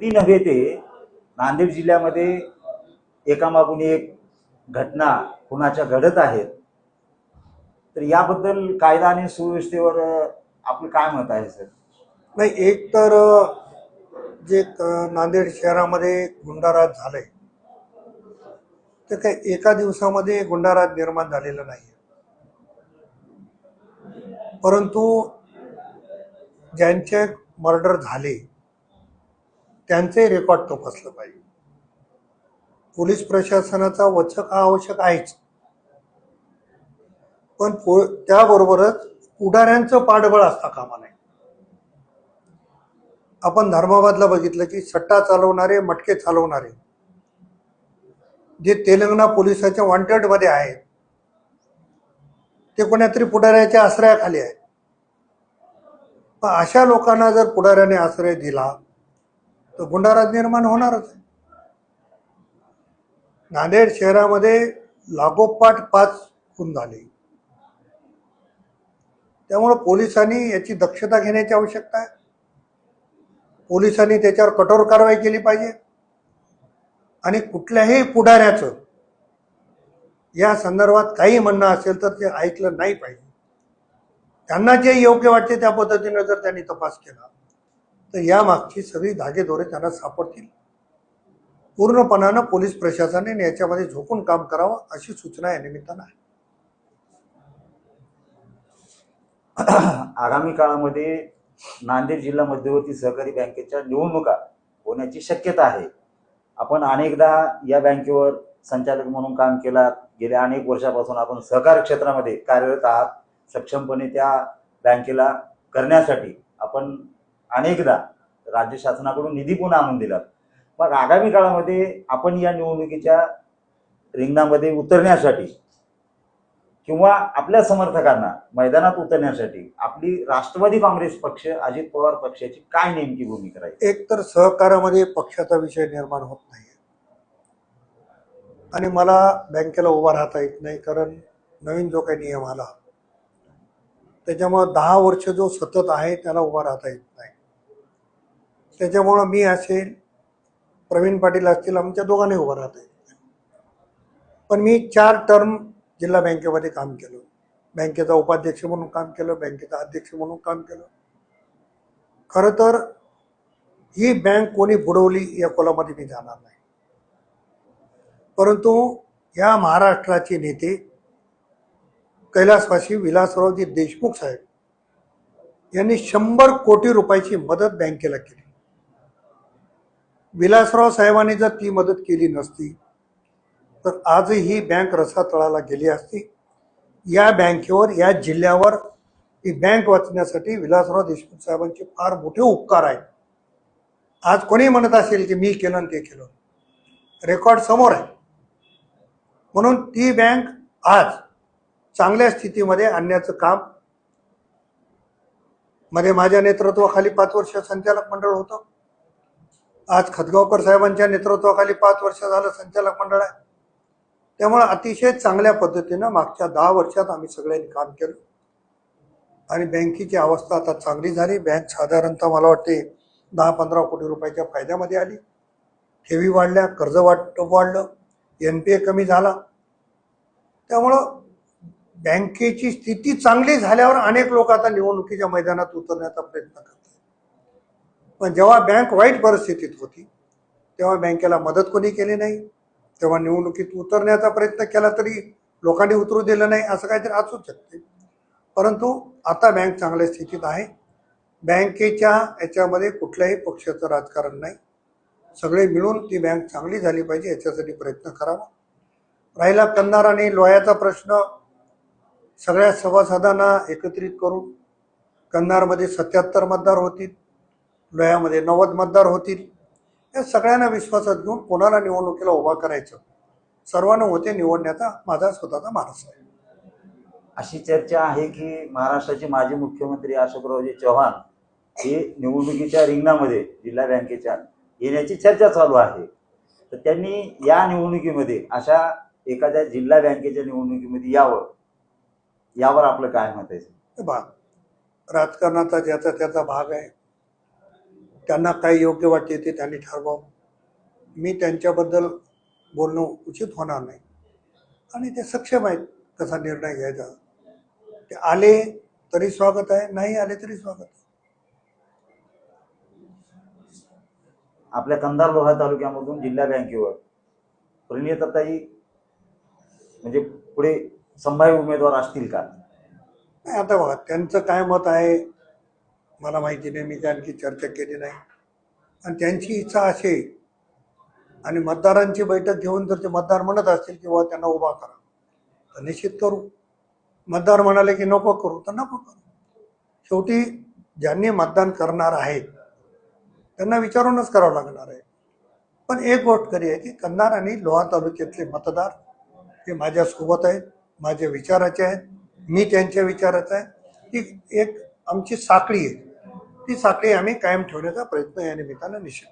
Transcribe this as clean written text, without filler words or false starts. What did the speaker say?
ती नव्हे ते नांदेड जिल्ह्यामध्ये एकामागून एक घटना कुणाच्या घडत आहेत, तर याबद्दल कायदा आणि सुव्यवस्थेवर आपलं काय मत आहे सर? नाही, एक तर जे नांदेड शहरामध्ये गुंडाराज झालंय ते काही एका दिवसामध्ये गुंडाराज निर्माण झालेला नाही, परंतु ज्यांचे मर्डर झाले त्यांचे रेकॉर्ड तपासलं पाहिजे. पोलीस प्रशासनाचा वचक हा आवश्यक आहेच, पण त्याबरोबरच पुढाऱ्यांचं पाठबळ असता कामा नये. आपण धर्माबादला बघितलं की सट्टा चालवणारे, मटके चालवणारे जे तेलंगणा पोलिसाच्या वॉन्टेड मध्ये आहेत ते कोणत्यातरी पुढाऱ्याच्या आश्रयाखाली आहेत. पण अशा लोकांना जर पुढाऱ्याने आश्रय दिला तर गुंडाराज निर्माण होणारच आहे. नांदेड शहरामध्ये लागोपाठ 5 खून झाले, त्यामुळे पोलिसांनी याची दक्षता घेण्याची आवश्यकता आहे. पोलिसांनी त्याच्यावर कठोर कारवाई केली पाहिजे आणि कुठल्याही पुढाऱ्याचं या संदर्भात काही म्हणणं असेल तर ते ऐकलं नाही पाहिजे. त्यांना जे योग्य वाटते त्या पद्धतीने जर त्यांनी तपास केला तर या मागची सगळी धागेदोरे त्यांना सापडतील. पूर्णपणानं पोलीस प्रशासनाने याच्यामध्ये झोकून काम करावं अशी सूचना या निमित्तानं आहे. आगामी काळामध्ये नांदेड जिल्हा मध्यवर्ती सहकारी बँकेच्या निवडणुका होण्याची शक्यता आहे. आपण अनेकदा या बँकेवर संचालक म्हणून काम केलं. गेल्या अनेक वर्षापासून आपण सहकार क्षेत्रामध्ये कार्यरत आहात. सक्षमपणे त्या बँकेला करण्यासाठी आपण अनेकदा राज्य शासनाकडून निधी पण आणून दिला. मग आगामी काळामध्ये आपण या निवडणुकीच्या रिंगणामध्ये उतरण्यासाठी किंवा आपल्या समर्थकांना मैदानात उतरण्यासाठी आपली राष्ट्रवादी काँग्रेस पक्ष, अजित पवार पक्षाची काय नेमकी भूमिका राहील? एक तर सहकारामध्ये पक्षाचा विषय निर्माण होत नाही आणि मला बँकेला उभा राहता येत नाही, कारण नवीन जो काही नियम आला त्याच्यामुळे 10 वर्ष जो सतत आहे त्याला उभा राहता येत नाही. त्याच्यामुळं मी असेल, प्रवीण पाटील असतील, आमच्या दोघांनी उभा राहता येत नाही. पण मी 4 टर्म जिल्हा बँकेमध्ये काम केलं, बँकेचा उपाध्यक्ष म्हणून काम केलं, बँकेचा अध्यक्ष म्हणून काम केलं. खरं तर ही बँक कोणी बुडवली या कोलामध्ये मी जाणार नाही, परंतु या महाराष्ट्राचे नेते कैलासवासी विलासरावजी देशमुख साहेब यांनी 100 कोटी रुपयाची मदत बँकेला केली. विलासराव साहेबांनी जर ती मदत केली नसती तर आजही ही बँक रसातळाला गेली असती. या बँकेवर, या जिल्ह्यावर ही बँक वाचण्यासाठी विलासराव देशमुख साहेबांचे फार मोठे उपकार आहेत. आज कोणी म्हणत असेल की मी केलं ते केलं, रेकॉर्ड समोर आहे. म्हणून ती बँक आज चांगल्या स्थितीमध्ये आणण्याचं काम मध्ये माझ्या नेतृत्वाखाली 5 वर्ष संचालक मंडळ होतं. आज खतगावकर साहेबांच्या नेतृत्वाखाली 5 वर्ष झालं संचालक मंडळ आहे. त्यामुळे अतिशय चांगल्या पद्धतीनं मागच्या 10 वर्षात आम्ही सगळ्यांनी काम केलं आणि बँकेची अवस्था आता चांगली झाली. बँक साधारणतः मला वाटते 10-15 कोटी रुपयाच्या फायद्यामध्ये आली. ठेवी वाढल्या, कर्ज वाढलं, NPA कमी झाला. त्यामुळं बँकेची स्थिती चांगली झाल्यावर अनेक लोक आता निवडणुकीच्या मैदानात उतरण्याचा प्रयत्न करतात. पण जेव्हा बँक वाईट परिस्थितीत होती तेव्हा बँकेला मदत कोणी केली नाही. तेव्हा निवडणुकीत उतरण्याचा प्रयत्न केला तरी लोकांनी उतरू दिलं नाही, असं काहीतरी असूच शकते. परंतु आता बँक चांगल्या स्थितीत आहे. बँकेच्या याच्यामध्ये कुठल्याही पक्षाचं राजकारण नाही. सगळे मिळून ती बँक चांगली झाली पाहिजे याच्यासाठी प्रयत्न करावा. राहिला कंधार आणि लोह्याचा प्रश्न, सगळ्या सभासदांना एकत्रित करून कंधारमध्ये 77 मतदार होतील, लोह्यामध्ये 90 मतदार होतील. या सगळ्यांना विश्वासात घेऊन कोणाला निवडणुकीला उभा करायचं, सर्वांना होते निवडण्याचा माझा स्वतःचा मानस आहे. अशी चर्चा आहे की महाराष्ट्राचे माजी मुख्यमंत्री अशोकरावजी चव्हाण हे निवडणुकीच्या रिंगणामध्ये जिल्हा बँकेच्या येण्याची चर्चा चालू आहे. तर त्यांनी या निवडणुकीमध्ये अशा एखाद्या जिल्हा बँकेच्या निवडणुकीमध्ये यावं, यावर आपलं काय मत आहे? राजकारणाचा ज्याचा त्याचा भाग आहे, त्यांना काय योग्य वाटते ते त्यांनी ठरवावं. मी त्यांच्याबद्दल बोलणं उचित होणार नाही. आणि ते सक्षम आहेत कसा निर्णय घ्यायचा. ते आले तरी स्वागत आहे, नाही आले तरी स्वागत आहे. आपल्या कंधार लोहा तालुक्यामधून जिल्हा बँकेवर प्रणिताताई म्हणजे पुढे संभाव्य उमेदवार असतील का? नाही, आता बघा त्यांचं काय मत आहे मला माहिती नाही, मी आणखी चर्चा केली नाही. आणि त्यांची इच्छा असेल आणि मतदारांची बैठक घेऊन जर ते मतदार म्हणत असतील की बाबा त्यांना उभा करा तर निश्चित करू. मतदार म्हणाले की नको करू तर नको करू. शेवटी ज्यांनी मतदान करणार आहेत त्यांना विचारूनच करावं लागणार आहे. पण एक गोष्ट खरी आहे की कंधार आणि लोहा तालुक्यातले मतदार हे माझ्यासोबत आहेत, माझ्या विचाराचे आहेत, मी त्यांच्या विचाराचा आहे. ती एक आमची साखळी आहे, ती साखळी आम्ही कायम ठेवण्याचा प्रयत्न या निमित्तानं निश्चित